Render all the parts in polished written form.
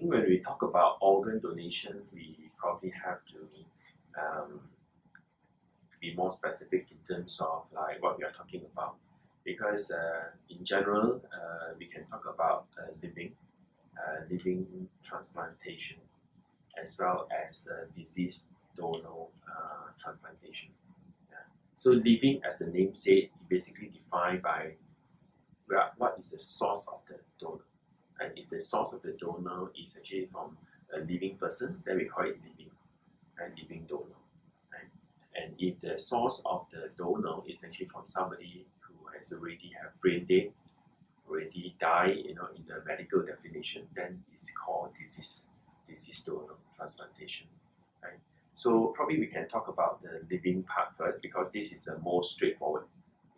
think when we talk about organ donation, we probably have to be more specific in terms of like what we are talking about, because in general we can talk about living transplantation as well as disease donor transplantation. Yeah. So living, as the name said, basically defined by what is the source of the donor. And if the source of the donor is actually from a living person, then we call it living, right? Living donor. Right? And if the source of the donor is actually from somebody who has already have brain dead, already died, in the medical definition, then it's called disease donor transplantation. Right? So probably we can talk about the living part first, because this is the most straightforward.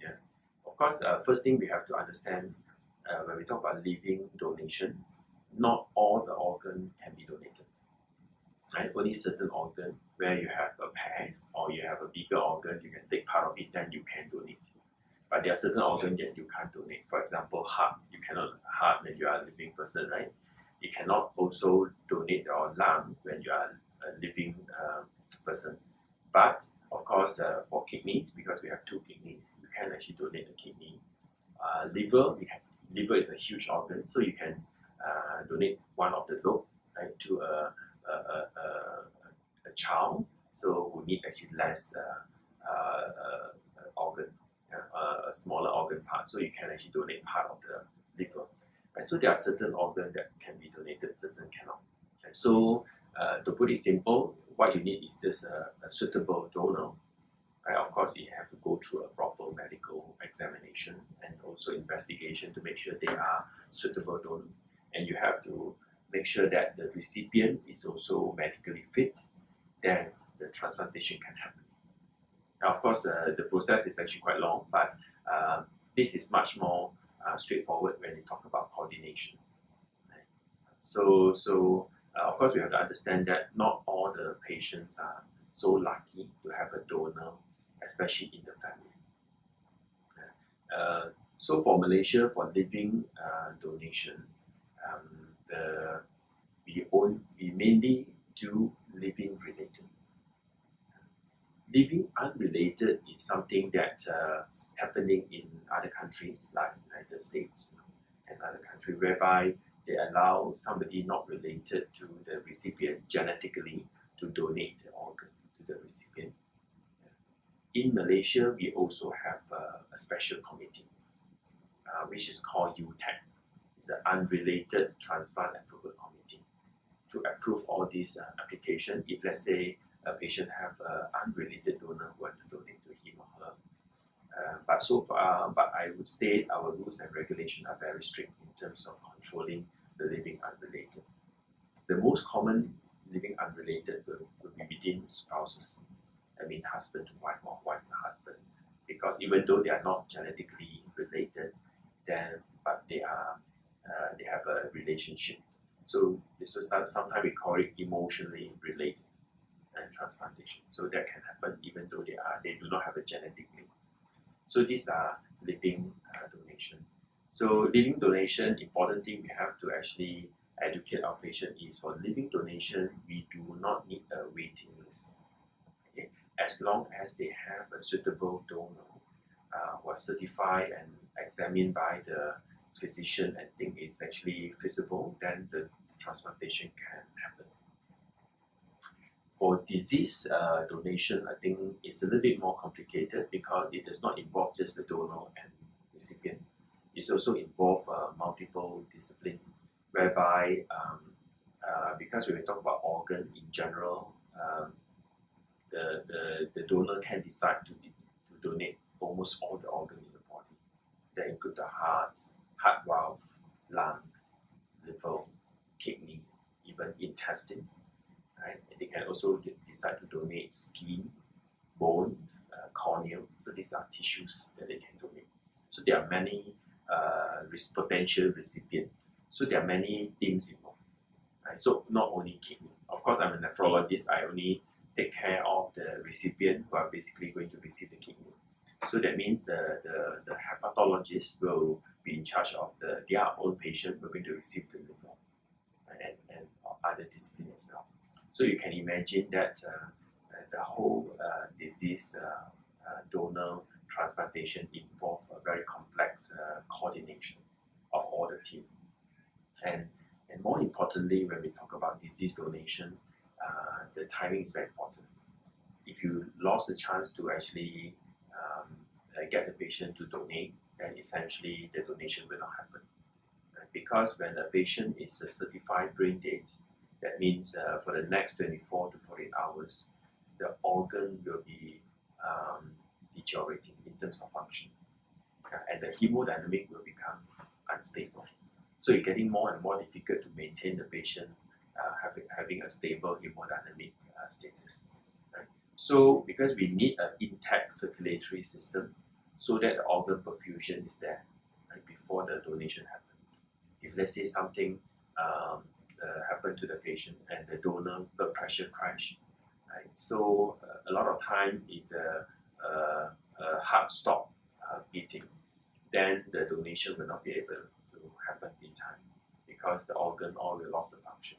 Yeah. Of course, first thing we have to understand, when we talk about living donation, not all the organ can be donated. Right? Only certain organ where you have a pairs or you have a bigger organ, you can take part of it, then you can donate. But there are certain organs that you can't donate. For example, heart. You cannot heart when you are a living person, right? You cannot also donate your lung when you are a living person. But of course, for kidneys, because we have 2 kidneys, you can actually donate a kidney. Liver is a huge organ, so you can donate one of the lobe, right, to a child, so who need actually less organ, a smaller organ part, so you can actually donate part of the liver. Right? So there are certain organs that can be donated, certain cannot. Right? So to put it simple, what you need is just a suitable donor. Right? Of course, you have to go through a proper medical examination and also investigation to make sure they are suitable donor. And you have to make sure that the recipient is also medically fit, then the transplantation can happen. Now, of course, the process is actually quite long, but this is much more straightforward when we talk about coordination. Right? So of course, we have to understand that not all the patients are so lucky to have a donor, especially in the family. So for Malaysia, for living donation, we mainly do living related. Living unrelated is something that happening in other countries like United States and other countries, whereby they allow somebody not related to the recipient genetically to donate the organ to the recipient. In Malaysia, we also have a special committee, which is called UTAC. It's an Unrelated Transplant Approval Committee to approve all these applications. If let's say a patient have an unrelated donor who want to donate to him or her. But I would say our rules and regulations are very strict in terms of controlling the living unrelated. The most common living unrelated will be within spouses. I mean husband to wife or wife to husband. Because even though they are not genetically related, but they have a relationship. So sometimes we call it emotionally related and transplantation. So that can happen even though they do not have a genetic link. So these are living donation. So living donation, important thing we have to actually educate our patient is for living donation, we do not need a waiting list. Okay? As long as they have a suitable donor was certified and examined by the physician and think it's actually feasible, then the transplantation can happen. For disease donation, I think it's a little bit more complicated because it does not involve just the donor and recipient. It also involves multiple discipline, whereby because when we talk about organ in general, the donor can decide to donate almost all the organs in the body. That include the heart valve, lung, liver, kidney, even intestine. Right? And they can also decide to donate skin, bone, cornea. So these are tissues that they can donate. So there are many potential recipients. So there are many things involved. Right? So not only kidney. Of course, I'm a nephrologist. I only take care of the recipient who are basically going to receive the kidney. So that means the hepatologist will be in charge of their own patient who are going to receive the liver. And other discipline as well. So you can imagine that the whole disease donor transplantation involve a very complex coordination of all the team. And more importantly, when we talk about disease donation, the timing is very important. If you lost the chance to actually get the patient to donate, then essentially the donation will not happen. Because when a patient is a certified brain dead, that means for the next 24 to 48 hours, the organ will be deteriorating in terms of function. And the hemodynamic will become unstable. So it's getting more and more difficult to maintain the patient having a stable hemodynamic status. Right? So because we need an intact circulatory system so that the organ perfusion is there, right, before the donation happens. If let's say something happened to the patient and the donor blood pressure crash, right? So a lot of time if the heart stop beating, then the donation will not be able to happen in time because the organ all will lost the function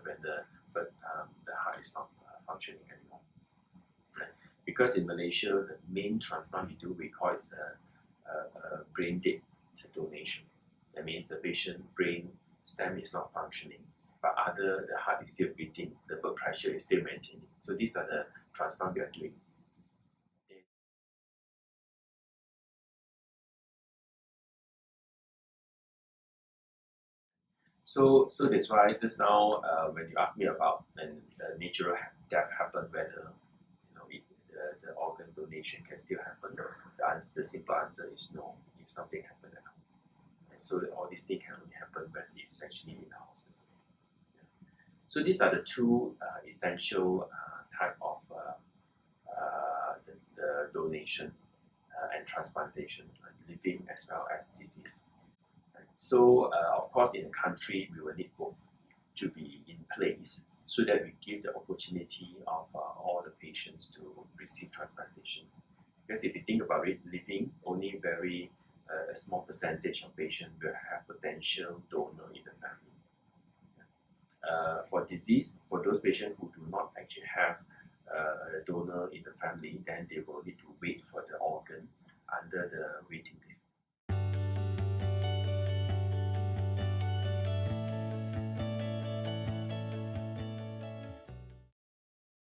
when the heart is not functioning anymore. Right? Because in Malaysia, the main transplant we do, we call it a brain dead donation. That means the patient brain stem is not functioning, but the heart is still beating, the blood pressure is still maintaining. So these are the transplant we are doing. So that's why just now when you asked me about when the natural death happened, whether the organ donation can still happen, the simple answer is no. If something happened at home, and so all these things can only happen when it's actually in the hospital. Yeah. So these are the two essential type of the donation and transplantation, living as well as disease. So, of course, in the country, we will need both to be in place so that we give the opportunity of all the patients to receive transplantation. Because if you think about it, living, only a small percentage of patients will have potential donor in the family. For disease, for those patients who do not actually have a donor in the family, then they will need to wait for the organ under the waiting list.